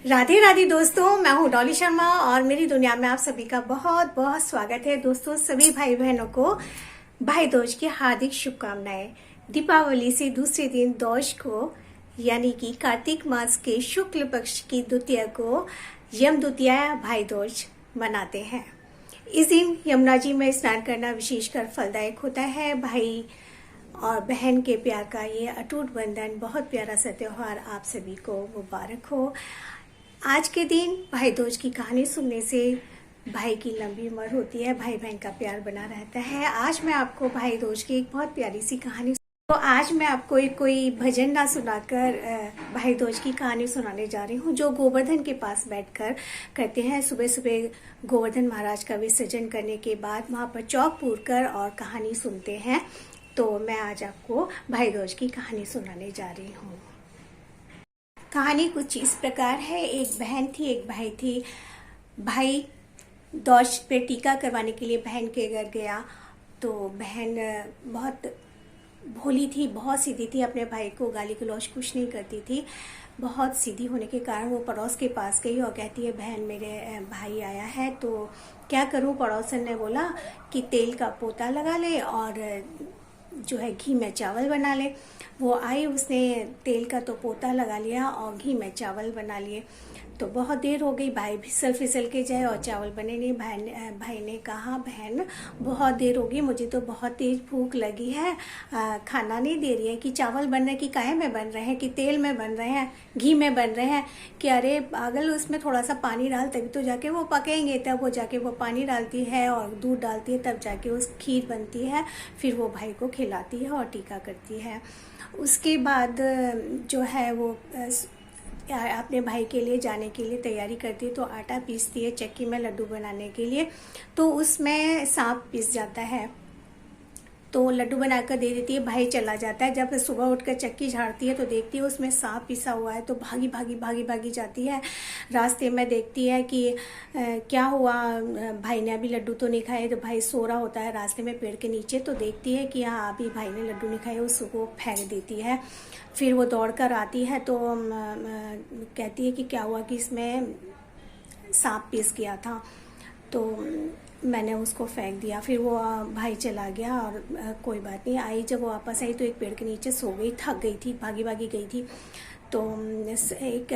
राधे राधे दोस्तों, मैं हूं डॉली शर्मा और मेरी दुनिया में आप सभी का बहुत बहुत स्वागत है। दोस्तों, सभी भाई बहनों को भाई दूज की हार्दिक शुभकामनाएं। दीपावली से दूसरे दिन दूज को यानी कि कार्तिक मास के शुक्ल पक्ष की द्वितीया को यम द्वितीया भाई दूज मनाते हैं। इस दिन यमुना जी में स्नान करना विशेषकर फलदायक होता है। भाई और बहन के प्यार का ये अटूट बंधन, बहुत प्यारा सा त्योहार आप सभी को मुबारक हो। आज के दिन भाई दूज की कहानी सुनने से भाई की लंबी उम्र होती है, भाई बहन का प्यार बना रहता है। आज मैं आपको भाई दूज की एक बहुत प्यारी सी कहानी, तो आज मैं आपको कोई भजन ना सुनाकर भाई दूज की कहानी सुनाने जा रही हूँ, जो गोवर्धन के पास बैठकर करते हैं। सुबह सुबह गोवर्धन महाराज का विसर्जन करने के बाद वहाँ पर चौक पूरकर और कहानी सुनते हैं। तो मैं आज आपको भाई दूज की कहानी सुनाने जा रही हूँ। कहानी कुछ इस प्रकार है। एक बहन थी, एक भाई थी। भाई दूज पे टीका करवाने के लिए बहन के घर गया, तो बहन बहुत भोली थी, बहुत सीधी थी, अपने भाई को गाली गलौज कुछ नहीं करती थी। बहुत सीधी होने के कारण वो पड़ोस के पास गई और कहती है, बहन मेरे भाई आया है तो क्या करूं। पड़ोसन ने बोला कि तेल का पोता लगा ले और जो है घी में चावल बना ले। वो आई, उसने तेल का तो पोता लगा लिया और घी में चावल बना लिए। तो बहुत देर हो गई, भाई फिसल के जाए और चावल बने नहीं। भाई ने कहा, बहन बहुत देर हो गई, मुझे तो बहुत तेज भूख लगी है, खाना नहीं दे रही है। कि चावल बन रहे, कि काहे में बन रहे हैं, कि तेल में बन रहे हैं, घी में बन रहे हैं। कि अरे पागल, उसमें थोड़ा सा पानी डाल तभी तो जाके वो पकेंगे। तब वो जाके वो पानी डालती है और दूध डालती है, तब जाके उस खीर बनती है। फिर वो भाई को खिलाती है और टीका करती है। उसके बाद जो है वो अपने भाई के लिए जाने के लिए तैयारी करती है, तो आटा पीसती है चक्की में लड्डू बनाने के लिए। तो उसमें सांप पिस जाता है, तो लड्डू बनाकर दे देती है। भाई चला जाता है। जब सुबह उठकर चक्की झाड़ती है तो देखती है उसमें सांप पिसा हुआ है, तो भागी जाती है। रास्ते में देखती है कि क्या हुआ, भाई ने अभी लड्डू तो नहीं खाए। तो भाई सो रहा होता है रास्ते में पेड़ के नीचे, तो देखती है कि हाँ अभी भाई ने लड्डू नहीं खाए, उसको फेंक देती है। फिर वो दौड़ कर आती है तो कहती है कि क्या हुआ, कि इसमें सांप पिस गया था तो मैंने उसको फेंक दिया। फिर वो भाई चला गया और कोई बात नहीं। आई, जब वो वापस आई तो एक पेड़ के नीचे सो गई, थक गई थी, भागी गई थी। तो एक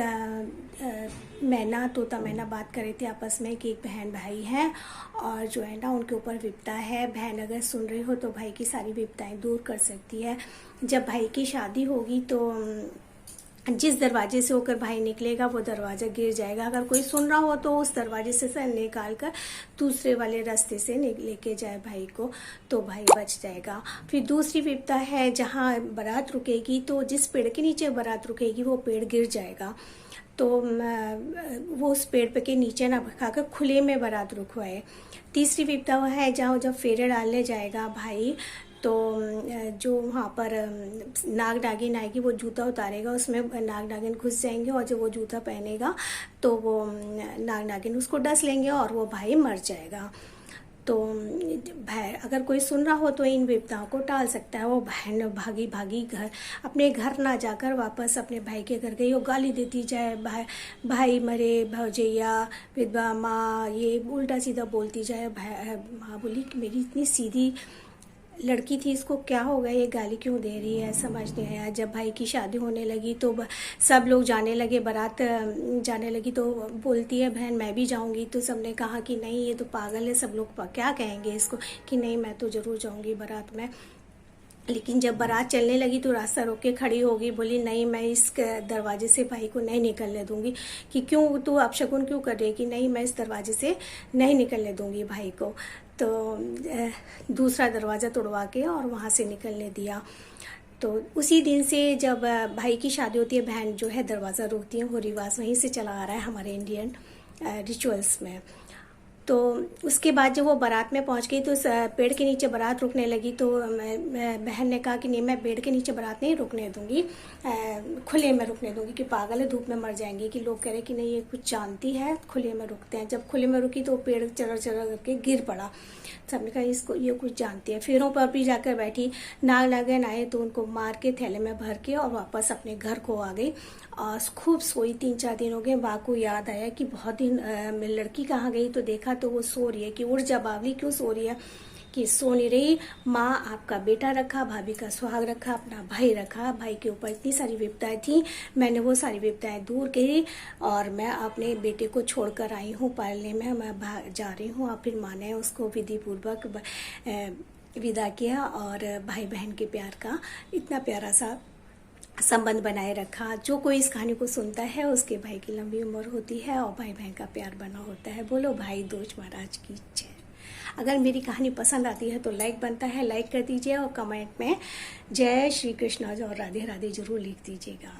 मैना, तोता मैना बात कर रहे थे आपस में कि एक बहन भाई हैं और जो है ना उनके ऊपर विपदा है। बहन अगर सुन रही हो तो भाई की सारी विपदाएं दूर कर सकती है। जब भाई की शादी होगी तो जिस दरवाजे से होकर भाई निकलेगा वो दरवाजा गिर जाएगा। अगर कोई सुन रहा हो तो उस दरवाजे से निकाल कर दूसरे वाले रास्ते से लेके जाए भाई को, तो भाई बच जाएगा। फिर दूसरी विपदा है, जहाँ बारात रुकेगी तो जिस पेड़ के नीचे बारात रुकेगी वो पेड़ गिर जाएगा, तो वो उस पेड़ पे के नीचे ना खाकर खुले में बारात रुकवाए। तीसरी विपदा वह है जहाँ जब फेरे डालने जाएगा भाई, तो जो वहाँ पर नाग नागिन आएगी वो जूता उतारेगा, उसमें नाग नागिन घुस जाएंगे और जब वो जूता पहनेगा तो वो नाग नागिन उसको डस लेंगे और वो भाई मर जाएगा। तो भाई अगर कोई सुन रहा हो तो इन विपदाओं को टाल सकता है। वो बहन भागी अपने घर ना जाकर वापस अपने भाई के घर गई। वो गाली देती जाए, भाई मरे, भौजैया, विधवा माँ, ये उल्टा सीधा बोलती जाए। माँ बोली कि मेरी इतनी सीधी लड़की थी, इसको क्या हो गया, ये गाली क्यों दे रही है, समझ नहीं आया। जब भाई की शादी होने लगी तो सब लोग जाने लगे, बारात जाने लगी, तो बोलती है बहन मैं भी जाऊंगी। तो सबने कहा कि नहीं ये तो पागल है, सब लोग क्या कहेंगे इसको, कि नहीं मैं तो जरूर जाऊंगी बारात में। लेकिन जब बारात चलने लगी तो रास्ता रोक के खड़ी होगी, बोली नहीं मैं इस दरवाजे से भाई को नहीं निकलने दूंगी। कि क्यों, तू अपशगुन क्यों कर रही है, कि नहीं मैं इस दरवाजे से नहीं निकलने दूंगी भाई को। तो दूसरा दरवाज़ा तोड़वा के और वहाँ से निकलने दिया। तो उसी दिन से जब भाई की शादी होती है, बहन जो है दरवाज़ा रोकती है। वो रिवाज वहीं से चला आ रहा है हमारे इंडियन रिचुअल्स में। तो उसके बाद जब वो बारात में पहुंच गई तो पेड़ के नीचे बारात रुकने लगी, तो बहन ने कहा कि नहीं मैं पेड़ के नीचे बारात नहीं रुकने दूंगी, खुले में रुकने दूंगी, कि पागल है धूप में मर जाएंगे। कि लोग कह रहे कि नहीं ये कुछ जानती है, खुले में रुकते हैं। जब खुले में रुकी तो पेड़ चढ़ करके गिर पड़ा। सबने कहा इसको ये कुछ जानती है। फेरों पर भी जाकर बैठी। नाग नागिन आए तो उनको मार के थैले में भर के और वापस अपने घर को आ गई। खूब सोई, 3-4 दिन हो गए। माँ को याद आया कि बहुत दिन लड़की कहाँ गई, तो देखा तो वो सो रही है। कि उठ जा बावली, क्यों सो रही है? कि सो नहीं रही माँ, आपका बेटा रखा, भाभी का सुहाग रखा, अपना भाई रखा। भाई के ऊपर इतनी सारी विपदाएं थी, मैंने वो सारी विपदाएं दूर की और मैं अपने बेटे को छोड़कर आई हूँ पालने में। मैं जा रही हूँ। और फिर माँ ने उसको विधि पूर्वक विदा किया और भाई बहन के प्यार का इतना प्यारा सा संबंध बनाए रखा। जो कोई इस कहानी को सुनता है उसके भाई की लंबी उम्र होती है और भाई बहन का प्यार बना होता है। बोलो भाई दूज महाराज की जय। अगर मेरी कहानी पसंद आती है तो लाइक बनता है, लाइक कर दीजिए और कमेंट में जय श्री कृष्ण और राधे राधे जरूर लिख दीजिएगा।